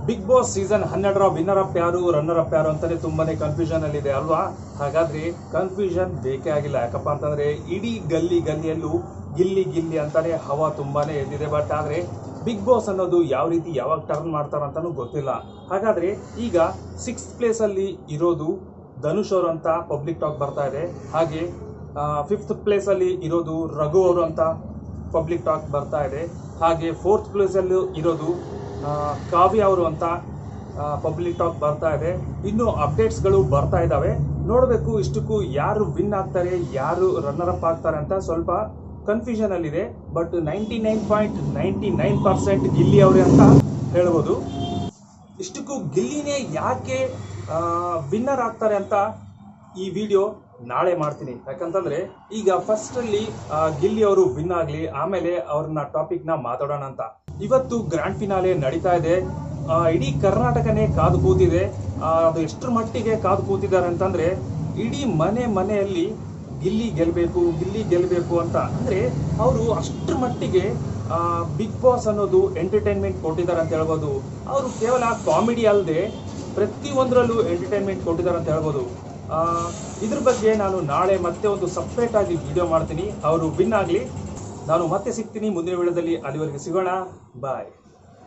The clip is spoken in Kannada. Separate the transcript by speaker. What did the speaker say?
Speaker 1: ಬಿಗ್ ಬಾಸ್ ಸೀಸನ್ 12ರ ವಿನ್ನರ್ ಅಪ್ ಯಾರು ರನ್ನರ್ ಅಪ್ ಯಾರು ಅಂತಾನೆ ತುಂಬಾನೇ ಕನ್ಫ್ಯೂಷನ್ ಅಲ್ಲಿ ಇದೆ ಅಲ್ವಾ. ಹಾಗಾದ್ರೆ ಕನ್ಫ್ಯೂಷನ್ ಬೇಕೇ ಆಗಿಲ್ಲ. ಯಾಕಪ್ಪ ಅಂತಂದ್ರೆ ಇಡೀ ಗಲ್ಲಿಯಲ್ಲೂ ಗಿಲ್ಲಿ ಗಿಲ್ಲಿ ಅಂತಾನೆ ಹವಾ ತುಂಬಾನೇ ಎದ್ದಿದೆ. ಬಟ್ ಆದ್ರೆ ಬಿಗ್ ಬಾಸ್ ಅನ್ನೋದು ಯಾವ ರೀತಿ ಯಾವಾಗ ಟರ್ನ್ ಮಾಡ್ತಾರ ಅಂತಾನೂ ಗೊತ್ತಿಲ್ಲ. ಹಾಗಾದ್ರೆ ಈಗ 6th ಪ್ಲೇಸ್ ಅಲ್ಲಿ ಇರೋದು ಧನುಷ್ ಅವರು ಅಂತ ಪಬ್ಲಿಕ್ ಟಾಕ್ ಬರ್ತಾ ಇದೆ. ಹಾಗೆ 5th ಪ್ಲೇಸ್ ಅಲ್ಲಿ ಇರೋದು ರಘು ಅವರು ಅಂತ ಪಬ್ಲಿಕ್ ಟಾಕ್ ಬರ್ತಾ ಇದೆ. ಹಾಗೆ 4th ಪ್ಲೇಸ್ ಅಲ್ಲಿ ಇರೋದು ಕಾವ್ಯ ಅವರು ಅಂತ ಪಬ್ಲಿಕ್ ಟಾಕ್ ಬರ್ತಾ ಇದೆ. ಇನ್ನು ಅಪ್ಡೇಟ್ಸ್ಗಳು ಬರ್ತಾ ಇದ್ದಾವೆ. ನೋಡಬೇಕು ಇಷ್ಟಕ್ಕೂ ಯಾರು ವಿನ್ ಆಗ್ತಾರೆ, ಯಾರು ರನ್ನರ್ ಅಪ್ ಆಗ್ತಾರೆ ಅಂತ ಸ್ವಲ್ಪ ಕನ್ಫ್ಯೂಷನ್ ಅಲ್ಲಿದೆ. ಬಟ್ 99.99% ಗಿಲ್ಲಿ ಅವರೇ ಅಂತ ಹೇಳ್ಬೋದು. ಇಷ್ಟಕ್ಕೂ ಗಿಲ್ಲಿನೇ ಯಾಕೆ ವಿನ್ನರ್ ಆಗ್ತಾರೆ ಅಂತ ಈ ವಿಡಿಯೋ ನಾಳೆ ಮಾಡ್ತೀನಿ. ಯಾಕಂತಂದ್ರೆ ಈಗ ಫಸ್ಟ್ ಅಲ್ಲಿ ಗಿಲ್ಲಿ ಅವರು ವಿನ್ ಆಗಲಿ, ಆಮೇಲೆ ಅವ್ರನ್ನ ಟಾಪಿಕ್ನ ಮಾತಾಡೋಣ ಅಂತ. ಇವತ್ತು ಗ್ರ್ಯಾಂಡ್ ಫಿನಾಲೆ ನಡೀತಾ ಇದೆ. ಇಡೀ ಕರ್ನಾಟಕನೇ ಕಾದು ಕೂತಿದೆ. ಅದು ಎಷ್ಟರ ಮಟ್ಟಿಗೆ ಕಾದು ಕೂತಿದ್ದಾರೆ ಅಂತಂದ್ರೆ ಇಡೀ ಮನೆಯಲ್ಲಿ ಗಿಲ್ಲಿ ಗೆಲ್ಲಬೇಕು ಅಂತ. ಅಂದ್ರೆ ಅವರು ಅಷ್ಟರ ಮಟ್ಟಿಗೆ ಬಿಗ್ ಬಾಸ್ ಅನ್ನೋದು ಎಂಟರ್ಟೈನ್ಮೆಂಟ್ ಕೊಟ್ಟಿದ್ದಾರೆ ಅಂತ ಹೇಳ್ಬೋದು. ಅವರು ಕೇವಲ ಕಾಮಿಡಿ ಅಲ್ಲದೆ ಪ್ರತಿಯೊಂದರಲ್ಲೂ ಎಂಟರ್ಟೈನ್ಮೆಂಟ್ ಕೊಟ್ಟಿದ್ದಾರೆ ಅಂತ ಹೇಳ್ಬೋದು. ಇದ್ರ ಬಗ್ಗೆ ನಾನು ನಾಳೆ ಮತ್ತೆ ಒಂದು ಸಪ್ರೇಟ್ ಆಗಿ ವಿಡಿಯೋ ಮಾಡ್ತೀನಿ. ಅವರು ವಿನ್ ಆಗಲಿ. ನಾನು ಮತ್ತೆ ಸಿಗ್ತೀನಿ ಮುಂದಿನ ವಿಡಿಯೋದಲ್ಲಿ. ಅಲ್ಲಿವರೆಗೆ ಸಿಗೋಣ. ಬಾಯ್.